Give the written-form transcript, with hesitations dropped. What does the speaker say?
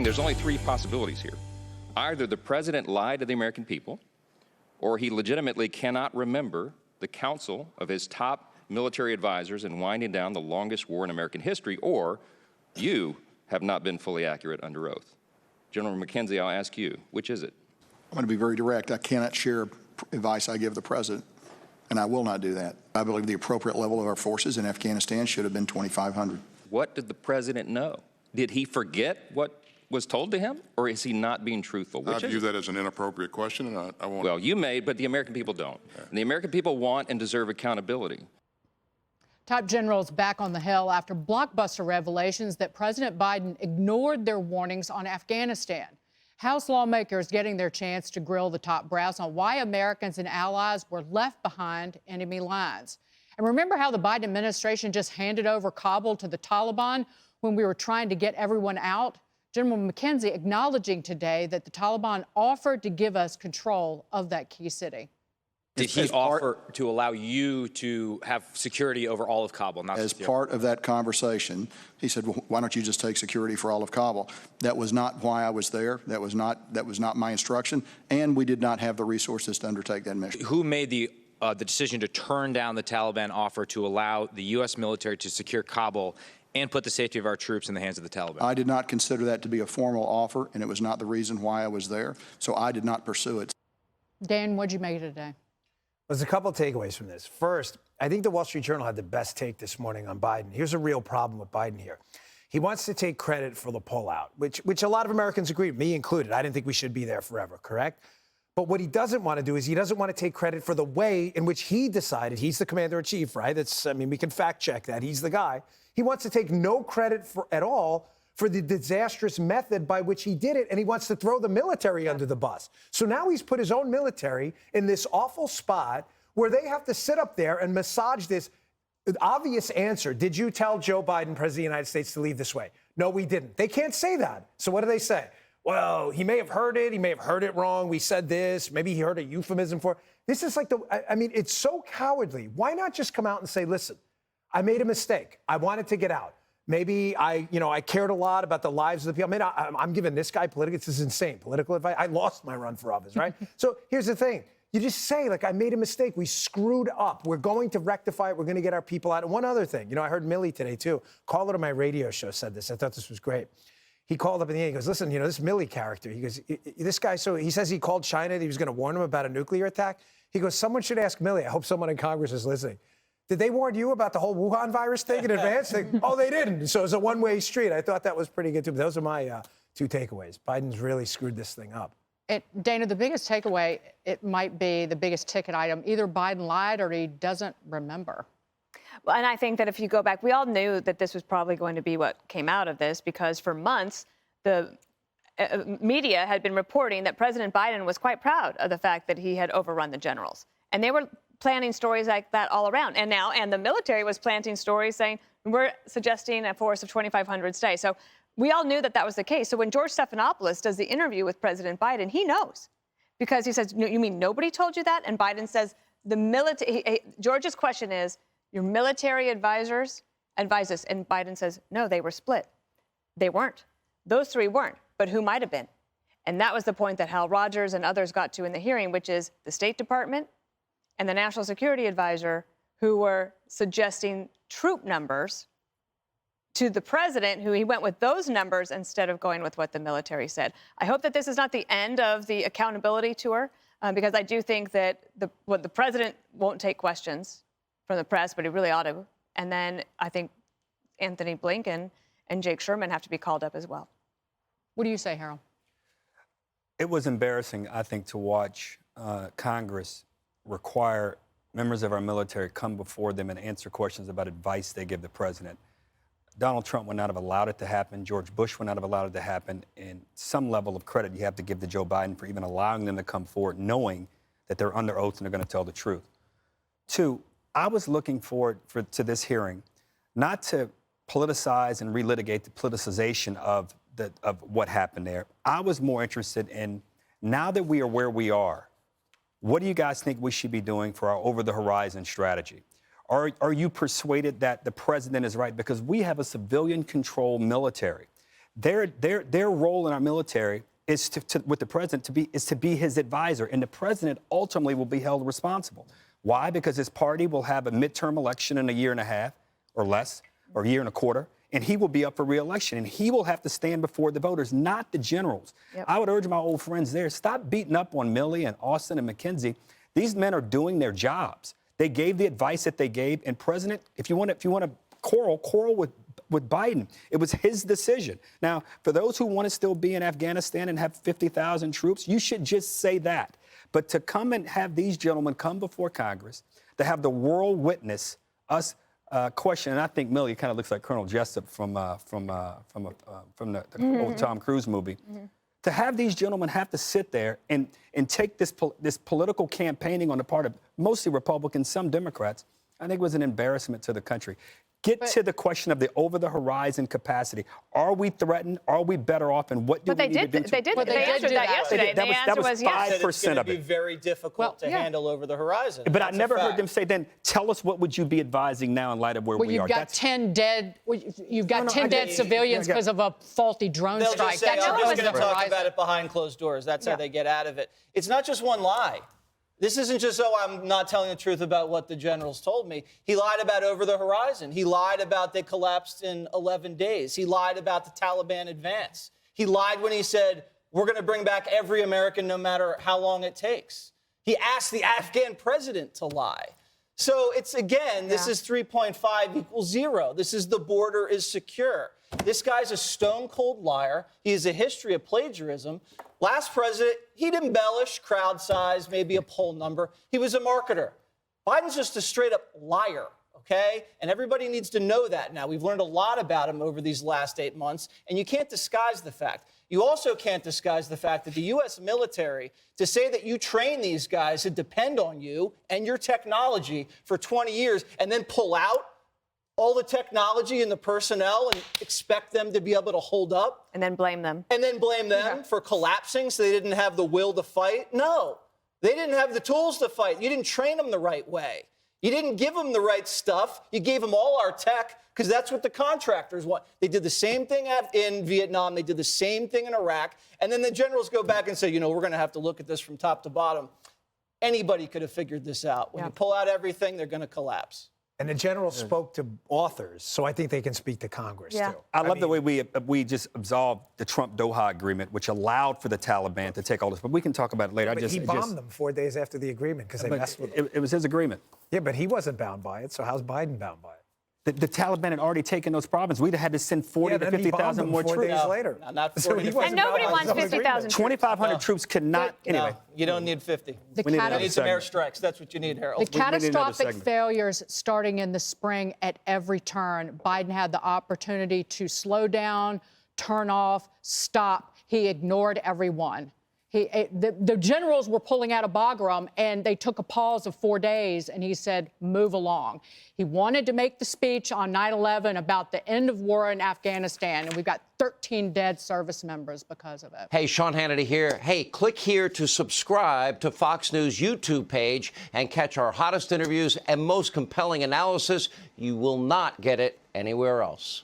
There's only three possibilities here. Either the president lied to the American people, or he legitimately cannot remember the counsel of his top military advisors in winding down the longest war in American history, or you have not been fully accurate under oath. General McKenzie, I'll ask you, which is it? I'm going to be very direct. I cannot share advice I give the president, and I will not do that. I believe the appropriate level of our forces in Afghanistan should have been 2,500. What did the president know? Did he forget what was told to him, or is he not being truthful? I view that as an inappropriate question, and I won't. Well, you may, but the American people don't. Yeah. And the American people want and deserve accountability. Top generals back on the Hill after blockbuster revelations that President Biden ignored their warnings on Afghanistan. House lawmakers getting their chance to grill the top brass on why Americans and allies were left behind enemy lines. And remember how the Biden administration just handed over Kabul to the Taliban when we were trying to get everyone out? General McKenzie acknowledging today that the Taliban offered to give us control of that key city. Did he offer to allow you to have security over all of Kabul? Not as part of that conversation, he said, well, why don't you just take security for all of Kabul? That was not why I was there. That was not my instruction. And we did not have the resources to undertake that mission. Who made the decision to turn down the Taliban offer to allow the U.S. military to secure Kabul and put the safety of our troops in the hands of the Taliban? I did not consider that to be a formal offer, and it was not the reason why I was there. So I did not pursue it. Dan, what'd you make of it today? There's a couple of takeaways from this. First, I think the Wall Street Journal had the best take this morning on Biden. Here's a real problem with Biden here. He wants to take credit for the pullout, which a lot of Americans agree, me included. I didn't think we should be there forever, correct? But what he doesn't want to do is he doesn't want to take credit for the way in which he decided, he's the commander-in-chief, right? We can fact check that. He's the guy. He wants to take no credit at all for the disastrous method by which he did it, and he wants to throw the military under the bus. So now he's put his own military in this awful spot where they have to sit up there and massage this obvious answer. Did you tell Joe Biden, President of the United States, to leave this way? No, we didn't. They can't say that. So what do they say? Well, he may have heard it. He may have heard it wrong. We said this. Maybe he heard a euphemism for it. This is like it's so cowardly. Why not just come out and say, listen, I made a mistake. I wanted to get out. Maybe I cared a lot about the lives of the people. I'm giving this guy this is insane. Political advice. I lost my run for office, right? So here's the thing. You just say, I made a mistake. We screwed up. We're going to rectify it. We're going to get our people out. And one other thing, I heard Milley today, too. Caller to my radio show said this. I thought this was great. He called up in the end. He goes, listen, this Milley character. He goes, this guy, so he says he called China. That he was going to warn him about a nuclear attack. He goes, someone should ask Milley. I hope someone in Congress is listening. Did they warn you about the whole Wuhan virus thing in advance? Oh, they didn't. So it's a one-way street. I thought that was pretty good, too. But those are my two takeaways. Biden's really screwed this thing up. Dana, the biggest takeaway, it might be the biggest ticket item. Either Biden lied or he doesn't remember. Well, and I think that if you go back, we all knew that this was probably going to be what came out of this, because for months, the media had been reporting that President Biden was quite proud of the fact that he had overrun the generals. And they were planting stories like that all around. And the military was planting stories saying, we're suggesting a force of 2,500 stay. So we all knew that that was the case. So when George Stephanopoulos does the interview with President Biden, he knows, because he says, you mean nobody told you that? And Biden says, George's question is, your military advisors advise us. And Biden says, no, they were split. They weren't. Those three weren't. But who might have been? And that was the point that Hal Rogers and others got to in the hearing, which is the State Department and the National Security Advisor, who were suggesting troop numbers to the president, who he went with those numbers instead of going with what the military said. I hope that this is not the end of the accountability tour, because I do think that the president won't take questions from the press, but he really ought to. And then I think Anthony Blinken and Jake Sherman have to be called up as well. What do you say, Harold? It was embarrassing, I think, to watch Congress require members of our military come before them and answer questions about advice they give the president. Donald Trump would not have allowed it to happen. George Bush would not have allowed it to happen. And some level of credit you have to give to Joe Biden for even allowing them to come forward, knowing that they're under oath and they're going to tell the truth. Two, I was looking forward to this hearing, not to politicize and relitigate the politicization of what happened there. I was more interested in, now that we are where we are, what do you guys think we should be doing for our over-the-horizon strategy? Are you persuaded that the president is right? Because we have a civilian-controlled military Their role in our military is with the president to be his advisor, and the president ultimately will be held responsible. Why? Because his party will have a midterm election in a year and a half or less, or a year and a quarter, and he will be up for re-election, and he will have to stand before the voters, not the generals. Yep. I would urge my old friends there, stop beating up on Milley and Austin and McKenzie. These men are doing their jobs. They gave the advice that they gave, and President, if you want to quarrel with Biden. It was his decision. Now, for those who want to still be in Afghanistan and have 50,000 troops, you should just say that. But to come and have these gentlemen come before Congress, to have the world witness us question, and I think Milley kind of looks like Colonel Jessup from the old Tom Cruise movie. Mm-hmm. To have these gentlemen have to sit there and take this political campaigning on the part of mostly Republicans, some Democrats, I think was an embarrassment to the country. Get to the question of the over-the-horizon capacity. Are we threatened? Are we better off? And what do we need to do? They answered that yesterday. The answer was yes. 5% it's going of to be it. very difficult to handle over the horizon. But I never heard them say, then tell us what would you be advising now in light of where we are. You've got 10 dead. You've got 10 dead civilians because of a faulty drone They'll strike. just say, That's I'm not just going to talk horizon. about it behind closed doors. That's how they get out of it. It's not just one lie. This isn't just, I'm not telling the truth about what the generals told me. He lied about over the horizon. He lied about they collapsed in 11 days. He lied about the Taliban advance. He lied when he said, we're going to bring back every American no matter how long it takes. He asked the Afghan president to lie. So it's, again, this is 3.5 equals 0. This is the border is secure. This guy's a stone-cold liar. He has a history of plagiarism. Last president, he'd embellish crowd size, maybe a poll number. He was a marketer. Biden's just a straight-up liar, okay? And everybody needs to know that now. We've learned a lot about him over these last 8 months, and you can't disguise the fact. You also can't disguise the fact that the U.S. military, to say that you train these guys to depend on you and your technology for 20 years and then pull out all the technology and the personnel and expect them to be able to hold up. And then blame them. And then blame them for collapsing so they didn't have the will to fight. No, they didn't have the tools to fight. You didn't train them the right way. You didn't give them the right stuff. You gave them all our tech because that's what the contractors want. They did the same thing in Vietnam. They did the same thing in Iraq. And then the generals go back and say, you know, we're going to have to look at this from top to bottom. Anybody could have figured this out. When you pull out everything, they're going to collapse. And the general spoke to authors, so I think they can speak to Congress, too. I love the way we just absolved the Trump-Doha agreement, which allowed for the Taliban to take all this. But we can talk about it later. But he bombed them 4 days after the agreement because they messed with him. It was his agreement. Yeah, but he wasn't bound by it, so how's Biden bound by it? The Taliban had already taken those provinces. We'd have had to send 40 to 50,000 more troops. 4 days later. No, not 40 to 50. And nobody wants 50,000 troops. 2,500 troops cannot. Anyway, You don't need 50. The We need You another need some segment. airstrikes. That's what you need, Harold. The need another catastrophic segment. failures starting in the spring at every turn. Biden had the opportunity to slow down, turn off, stop. He ignored everyone. The generals were pulling out of Bagram, and they took a pause of 4 days, and he said, move along. He wanted to make the speech on 9/11 about the end of war in Afghanistan, and we've got 13 dead service members because of it. Hey, Sean Hannity here. Hey, click here to subscribe to Fox News YouTube page and catch our hottest interviews and most compelling analysis. You will not get it anywhere else.